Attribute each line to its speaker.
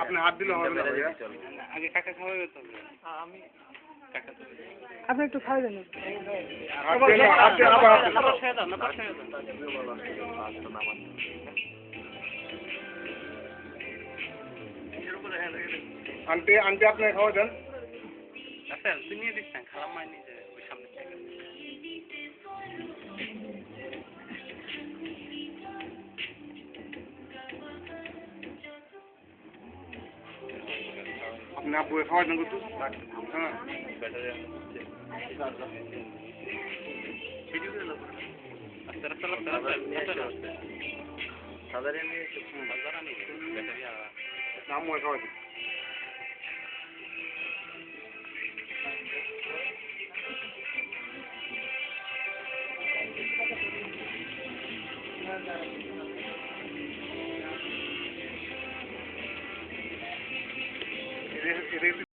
Speaker 1: আপনি হাত দিলে হবে না ভাইয়া।
Speaker 2: আগে কাকা খাওয়াবে তো আমি কাকা তো
Speaker 3: আপনি একটু খাই দেন
Speaker 1: হাত দিলে হাত দিয়ে আবার হাত দিলে।
Speaker 2: না পাশে দাও না পাশে দাও
Speaker 1: আন্টি আন্টি আপনি খাওয়া দেন।
Speaker 2: আচ্ছা তুই নিয়ে দিস না খালাম মাই নিজে ওই সামনে থেকে
Speaker 1: আপনি আব্বুকে খাওয়া দেন তো। হ্যাঁ আম্মুকে খাওয়া দেন। এটা